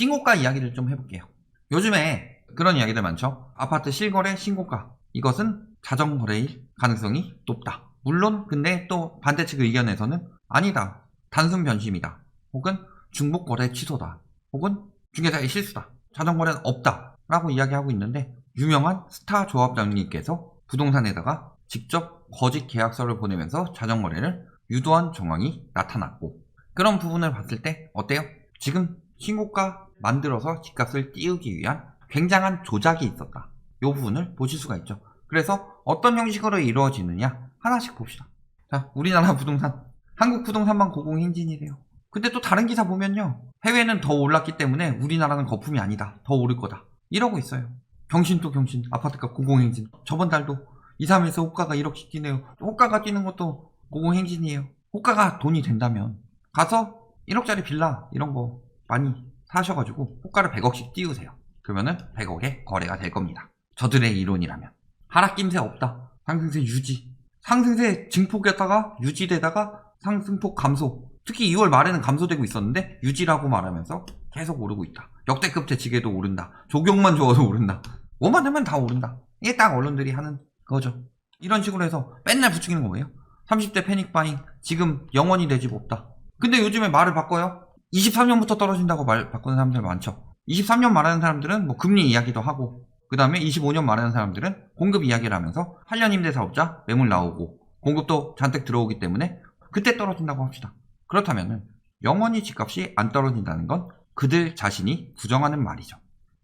신고가 이야기를 좀 해볼게요. 요즘에 그런 이야기들 많죠. 아파트 실거래 신고가, 이것은 자정거래일 가능성이 높다. 물론 근데 또 반대 측 의견에서는 아니다, 단순 변심이다, 혹은 중복거래 취소다, 혹은 중개사의 실수다, 자정거래는 없다 라고 이야기하고 있는데, 유명한 스타 조합장님께서 부동산에다가 직접 거짓 계약서를 보내면서 자정거래를 유도한 정황이 나타났고, 그런 부분을 봤을 때 어때요? 지금 신고가 만들어서 집값을 띄우기 위한 굉장한 조작이 있었다, 이 부분을 보실 수가 있죠. 그래서 어떤 형식으로 이루어지느냐 하나씩 봅시다. 자, 우리나라 부동산, 한국 부동산만 고공행진이래요. 근데 또 다른 기사 보면요, 해외는 더 올랐기 때문에 우리나라는 거품이 아니다, 더 오를 거다, 이러고 있어요. 경신 또 경신, 아파트값 고공행진. 저번 달도 2, 3일에서 호가가 1억씩 뛰네요. 호가가 뛰는 것도 고공행진이에요. 호가가 돈이 된다면 가서 1억짜리 빌라 이런 거 많이 사셔가지고 호가를 100억씩 띄우세요. 그러면은 100억에 거래가 될 겁니다. 저들의 이론이라면. 하락 김새 없다, 상승세 유지, 상승세 증폭에다가 유지되다가 상승폭 감소, 특히 2월 말에는 감소되고 있었는데 유지라고 말하면서 계속 오르고 있다. 역대급 재치기에도 오른다, 조경만 좋아도 오른다, 뭐만 하면 다 오른다. 이게 딱 언론들이 하는 거죠. 이런 식으로 해서 맨날 부추기는 거 뭐예요? 30대 패닉바잉, 지금 영원히 내 집 없다. 근데 요즘에 말을 바꿔요. 23년부터 떨어진다고 말 바꾸는 사람들 많죠. 23년 말하는 사람들은 뭐 금리 이야기도 하고, 그 다음에 25년 말하는 사람들은 공급 이야기를 하면서 8년 임대 사업자 매물 나오고 공급도 잔뜩 들어오기 때문에 그때 떨어진다고 합시다. 그렇다면은 영원히 집값이 안 떨어진다는 건 그들 자신이 부정하는 말이죠.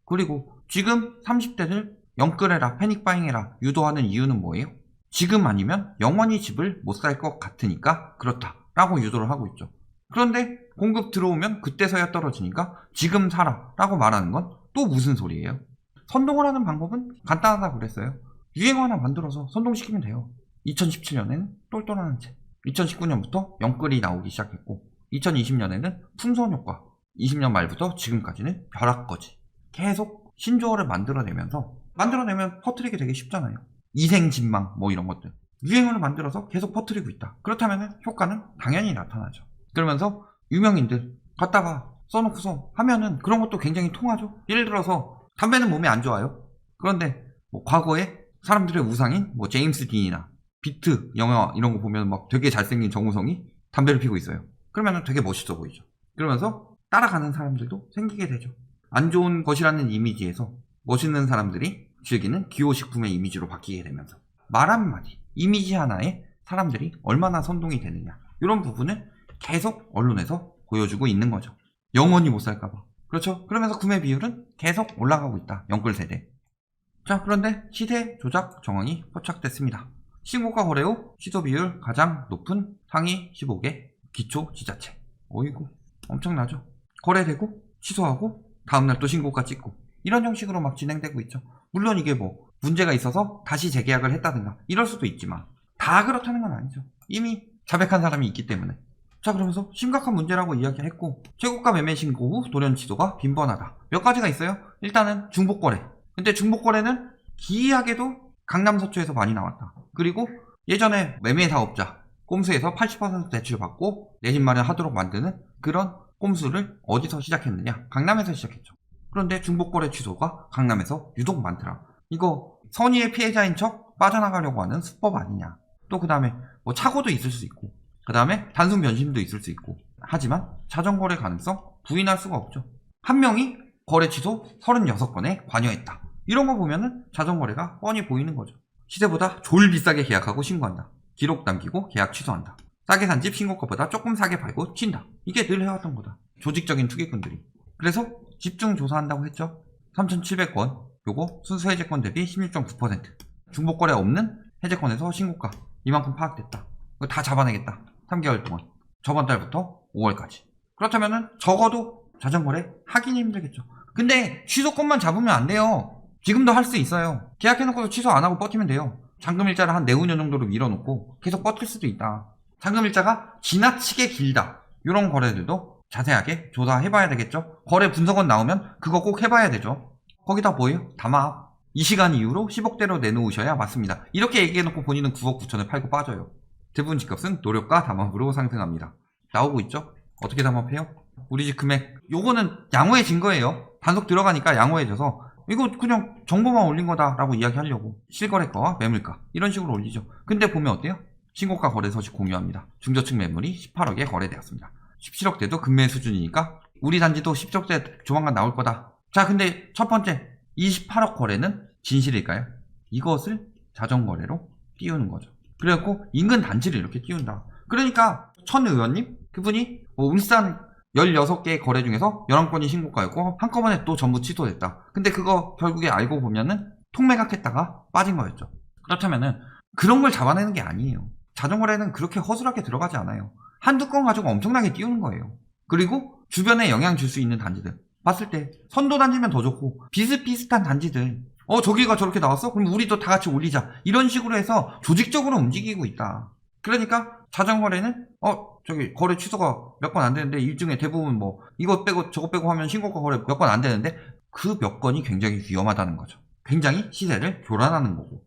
그리고 지금 30대들 영끌해라, 패닉바잉해라 유도하는 이유는 뭐예요? 지금 아니면 영원히 집을 못 살 것 같으니까 그렇다 라고 유도를 하고 있죠. 그런데 공급 들어오면 그때서야 떨어지니까 지금 사라 라고 말하는 건 또 무슨 소리예요? 선동을 하는 방법은 간단하다고 그랬어요. 유행어 하나 만들어서 선동시키면 돼요. 2017년에는 똘똘하는 채, 2019년부터 영끌이 나오기 시작했고, 2020년에는 풍선 효과, 20년 말부터 지금까지는 벼락거지. 계속 신조어를 만들어내면 퍼뜨리기 되게 쉽잖아요. 이생진망 뭐 이런 것들 유행어를 만들어서 계속 퍼뜨리고 있다. 그렇다면 효과는 당연히 나타나죠. 그러면서 유명인들 갖다가 써놓고서 하면은 그런 것도 굉장히 통하죠. 예를 들어서 담배는 몸에 안 좋아요. 그런데 뭐 과거에 사람들의 우상인 뭐 제임스 딘이나 비트 영화 이런 거 보면 막 되게 잘생긴 정우성이 담배를 피고 있어요. 그러면 되게 멋있어 보이죠. 그러면서 따라가는 사람들도 생기게 되죠. 안 좋은 것이라는 이미지에서 멋있는 사람들이 즐기는 기호식품의 이미지로 바뀌게 되면서 말 한마디, 이미지 하나에 사람들이 얼마나 선동이 되느냐, 이런 부분을 계속 언론에서 보여주고 있는 거죠. 영원히 못 살까봐. 그렇죠. 그러면서 구매 비율은 계속 올라가고 있다, 영끌 세대. 자, 그런데 시세 조작 정황이 포착됐습니다. 신고가 거래 후 취소 비율 가장 높은 상위 15개 기초 지자체. 어이구, 엄청나죠. 거래되고 취소하고 다음날 또 신고가 찍고 이런 형식으로 막 진행되고 있죠. 물론 이게 뭐 문제가 있어서 다시 재계약을 했다든가 이럴 수도 있지만 다 그렇다는 건 아니죠. 이미 자백한 사람이 있기 때문에. 자, 그러면서 심각한 문제라고 이야기했고, 최고가 매매 신고 후 돌연 취소가 빈번하다. 몇 가지가 있어요. 일단은 중복거래. 근데 중복거래는 기이하게도 강남 서초에서 많이 나왔다. 그리고 예전에 매매 사업자 꼼수에서 80% 대출 받고 내 집 마련하도록 만드는 그런 꼼수를 어디서 시작했느냐? 강남에서 시작했죠. 그런데 중복거래 취소가 강남에서 유독 많더라. 이거 선의의 피해자인 척 빠져나가려고 하는 수법 아니냐. 또 그 다음에 뭐 착오도 있을 수 있고, 그 다음에 단순 변심도 있을 수 있고, 하지만 자정거래 가능성 부인할 수가 없죠. 한 명이 거래 취소 36건에 관여했다. 이런 거 보면은 자정거래가 뻔히 보이는 거죠. 시세보다 졸 비싸게 계약하고 신고한다. 기록 남기고 계약 취소한다. 싸게 산 집 신고가보다 조금 싸게 팔고 튄다. 이게 늘 해왔던 거다. 조직적인 투기꾼들이. 그래서 집중 조사한다고 했죠. 3,700건, 요거 순수 해제권 대비 16.9%. 중복거래 없는 해제권에서 신고가 이만큼 파악됐다. 이거 다 잡아내겠다. 3개월 동안. 저번 달부터 5월까지. 그렇다면은 적어도 자전거래 하긴 힘들겠죠. 근데 취소권만 잡으면 안 돼요. 지금도 할 수 있어요. 계약해놓고도 취소 안 하고 버티면 돼요. 잔금일자를 한 4~5년 정도로 밀어놓고 계속 버틸 수도 있다. 잔금일자가 지나치게 길다, 이런 거래들도 자세하게 조사해봐야 되겠죠. 거래 분석원 나오면 그거 꼭 해봐야 되죠. 거기다 뭐예요? 담합. 이 시간 이후로 10억대로 내놓으셔야 맞습니다. 이렇게 얘기해놓고 본인은 9억 9천에 팔고 빠져요. 대부분 집값은 노력과 담합으로 상승합니다. 나오고 있죠? 어떻게 담합해요? 우리 집 금액. 요거는 양호해진 거예요. 단속 들어가니까 양호해져서 이거 그냥 정보만 올린 거다라고 이야기하려고 실거래가와 매물가 이런 식으로 올리죠. 근데 보면 어때요? 신고가 거래 소식 공유합니다. 중저층 매물이 18억에 거래되었습니다. 17억대도 금매 수준이니까 우리 단지도 17억대 조만간 나올 거다. 자, 근데 첫 번째 28억 거래는 진실일까요? 이것을 자전거래로 띄우는 거죠. 그래갖고 인근 단지를 이렇게 띄운다. 그러니까 천 의원님 그분이 울산 16개의 거래 중에서 11건이 신고가였고 한꺼번에 또 전부 취소됐다. 근데 그거 결국에 알고 보면은 통매각했다가 빠진 거였죠. 그렇다면은 그런 걸 잡아내는 게 아니에요. 자전거래는 그렇게 허술하게 들어가지 않아요. 한두 건 가지고 엄청나게 띄우는 거예요. 그리고 주변에 영향 줄 수 있는 단지들 봤을 때 선도 단지면 더 좋고 비슷비슷한 단지들 저기가 저렇게 나왔어? 그럼 우리도 다 같이 올리자. 이런 식으로 해서 조직적으로 움직이고 있다. 그러니까 자전거래는 저기 거래 취소가 몇 건 안 되는데 일종의 대부분 뭐 이것 빼고 저것 빼고 하면 신고가 거래 몇 건 안 되는데 그 몇 건이 굉장히 위험하다는 거죠. 굉장히 시세를 교란하는 거고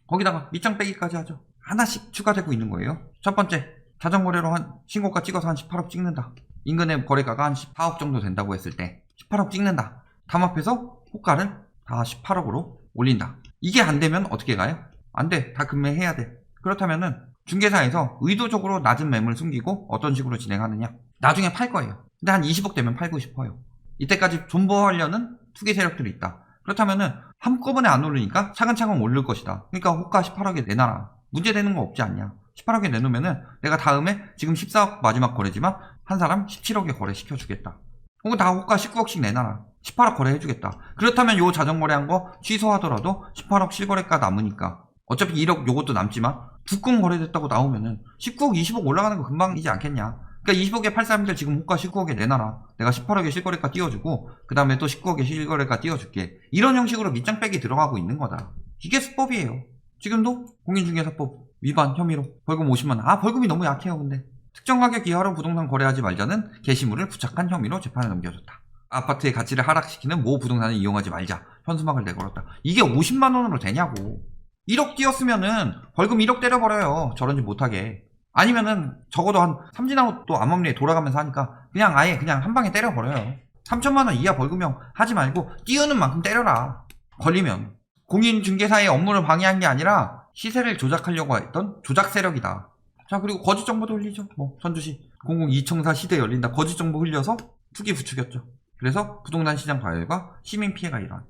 거기다가 밑장 빼기까지 하죠. 하나씩 추가되고 있는 거예요. 첫 번째 자전거래로 한 신고가 찍어서 한 18억 찍는다. 인근의 거래가가 한 14억 정도 된다고 했을 때 18억 찍는다. 담합해서 호가를 다 18억으로 올린다. 이게 안 되면 어떻게 가요? 안 돼. 다 금매해야 돼. 그렇다면은 중개사에서 의도적으로 낮은 매물 숨기고 어떤 식으로 진행하느냐? 나중에 팔 거예요. 근데 한 20억 되면 팔고 싶어요. 이때까지 존버하려는 투기 세력들이 있다. 그렇다면은 한꺼번에 안 오르니까 차근차근 오를 것이다. 그러니까 호가 18억에 내놔라. 문제되는 거 없지 않냐? 18억에 내놓으면은 내가 다음에 지금 14억 마지막 거래지만 한 사람 17억에 거래시켜주겠다. 혹은 다 호가 19억씩 내놔라. 18억 거래해주겠다. 그렇다면 요 자전거래한 거 취소하더라도 18억 실거래가 남으니까 어차피 1억 요것도 남지만 두 건 거래됐다고 나오면은 19억, 20억 올라가는 거 금방이지 않겠냐. 그러니까 20억에 팔 사람들 지금 호가 19억에 내놔라. 내가 18억에 실거래가 띄워주고 그 다음에 또 19억에 실거래가 띄워줄게. 이런 형식으로 밑장 빼기 들어가고 있는 거다. 이게 수법이에요. 지금도 공인중개사법 위반 혐의로 벌금 50만 원. 벌금이 너무 약해요. 근데 특정 가격 이하로 부동산 거래하지 말자는 게시물을 부착한 혐의로 재판에 넘겨졌다. 아파트의 가치를 하락시키는 모 부동산을 이용하지 말자. 현수막을 내걸었다. 이게 50만 원으로 되냐고. 1억 띄었으면은 벌금 1억 때려버려요. 저런 짓 못하게. 아니면은 적어도 한 삼진아웃 또 암암리에 돌아가면서 하니까 그냥 아예 그냥 한 방에 때려버려요. 3천만 원 이하 벌금형 하지 말고 띄우는 만큼 때려라. 걸리면. 공인중개사의 업무를 방해한 게 아니라 시세를 조작하려고 했던 조작 세력이다. 자, 그리고 거짓 정보도 흘리죠. 전주시 공공이청사 시대 열린다. 거짓 정보 흘려서 투기 부추겼죠. 그래서 부동산 시장 과열과 시민 피해가 일어났다.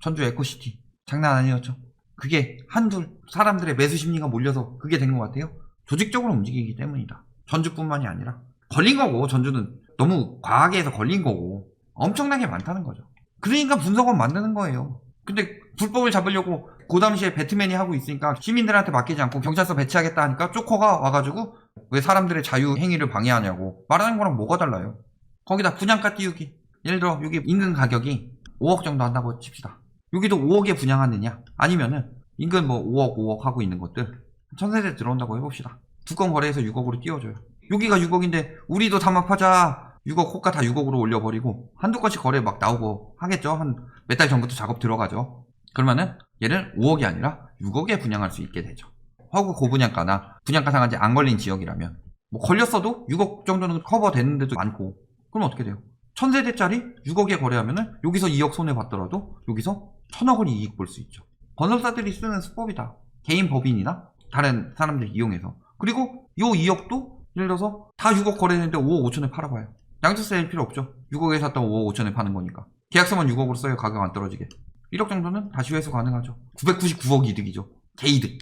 전주 에코시티 장난 아니었죠. 그게 한둘 사람들의 매수 심리가 몰려서 그게 된 것 같아요. 조직적으로 움직이기 때문이다. 전주뿐만이 아니라 걸린 거고, 전주는 너무 과하게 해서 걸린 거고 엄청나게 많다는 거죠. 그러니까 분석원 만드는 거예요. 근데 불법을 잡으려고 그 당시에 배트맨이 하고 있으니까 시민들한테 맡기지 않고 경찰서 배치하겠다 하니까 쪼커가 와가지고 왜 사람들의 자유 행위를 방해하냐고 말하는 거랑 뭐가 달라요. 거기다 분양가 띄우기. 예를 들어 여기 인근 가격이 5억 정도 한다고 칩시다. 여기도 5억에 분양하느냐? 아니면은 인근 5억 하고 있는 것들 1000세대 들어온다고 해봅시다. 두 건 거래해서 6억으로 띄워줘요. 여기가 6억인데 우리도 담합하자. 6억 호가 다 6억으로 올려버리고 한두 건씩 거래 막 나오고 하겠죠. 한 몇 달 전부터 작업 들어가죠. 그러면은 얘를 5억이 아니라 6억에 분양할 수 있게 되죠. 허구 고분양가나 분양가 상한제 안 걸린 지역이라면 걸렸어도 6억 정도는 커버되는 데도 많고. 그럼 어떻게 돼요? 1000세대짜리 6억에 거래하면은 여기서 2억 손해받더라도 여기서 1000억을 이익 볼 수 있죠. 건설사들이 쓰는 수법이다. 개인 법인이나 다른 사람들 이용해서. 그리고 요 2억도 예를 들어서 다 6억 거래했는데 5억 5천에 팔아봐요. 양도세 낼 필요 없죠. 6억에 샀다가 5억 5천에 파는 거니까. 계약서만 6억으로 써요. 가격 안 떨어지게. 1억 정도는 다시 회수 가능하죠. 999억 이득이죠. 개이득.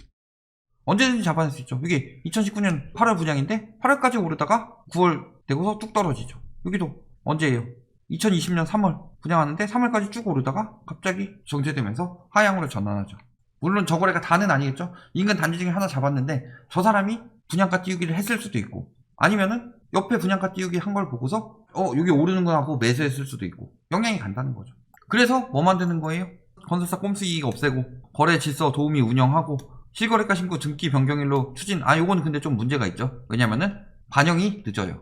언제든지 잡아낼 수 있죠. 이게 2019년 8월 분양인데 8월까지 오르다가 9월 되고서 뚝 떨어지죠. 여기도 언제예요? 2020년 3월 분양하는데 3월까지 쭉 오르다가 갑자기 정체되면서 하향으로 전환하죠. 물론 저 거래가 다는 아니겠죠. 인근 단지 중에 하나 잡았는데 저 사람이 분양가 띄우기를 했을 수도 있고 아니면은 옆에 분양가 띄우기 한 걸 보고서 여기 오르는 거 하고 매수했을 수도 있고 영향이 간다는 거죠. 그래서 뭐 만드는 거예요? 건설사 꼼수 이익 없애고 거래 질서 도우미 운영하고 실거래가 신고 등기 변경일로 추진. 요거는 근데 좀 문제가 있죠. 왜냐면은 반영이 늦어요.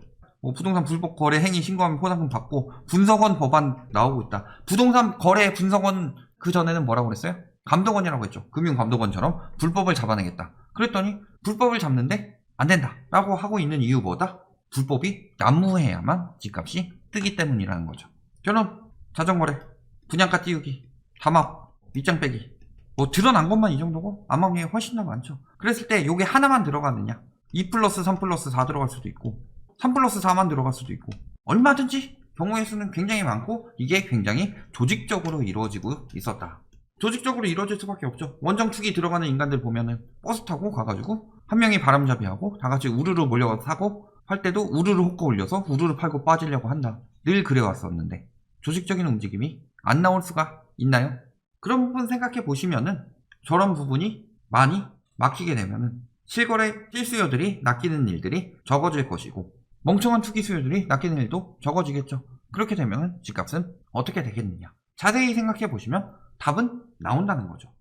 부동산 불법 거래 행위 신고하면 포상금 받고 분석원 법안 나오고 있다. 부동산 거래 분석원 그 전에는 뭐라고 그랬어요? 감독원이라고 했죠. 금융감독원처럼 불법을 잡아내겠다. 그랬더니 불법을 잡는데 안 된다 라고 하고 있는 이유 뭐다? 불법이 난무해야만 집값이 뜨기 때문이라는 거죠. 저는 자전거래, 분양가 띄우기, 담합, 밑장 빼기 뭐 드러난 것만 이 정도고 암암리에 훨씬 더 많죠. 그랬을 때 요게 하나만 들어가느냐, 2 플러스 3 플러스 4 들어갈 수도 있고 3 플러스 4만 들어갈 수도 있고 얼마든지 경우의 수는 굉장히 많고 이게 굉장히 조직적으로 이루어지고 있었다. 조직적으로 이루어질 수밖에 없죠. 원정 투기 들어가는 인간들 보면은 버스 타고 가가지고 한 명이 바람잡이하고 다같이 우르르 몰려가서 사고 할 때도 우르르 호가 올려서 우르르 팔고 빠지려고 한다. 늘 그래왔었는데 조직적인 움직임이 안 나올 수가 있나요? 그런 부분 생각해 보시면은 저런 부분이 많이 막히게 되면은 실거래 실수요들이 낚이는 일들이 적어질 것이고 멍청한 투기 수요들이 낚이는 일도 적어지겠죠. 그렇게 되면 집값은 어떻게 되겠느냐? 자세히 생각해 보시면 답은 나온다는 거죠.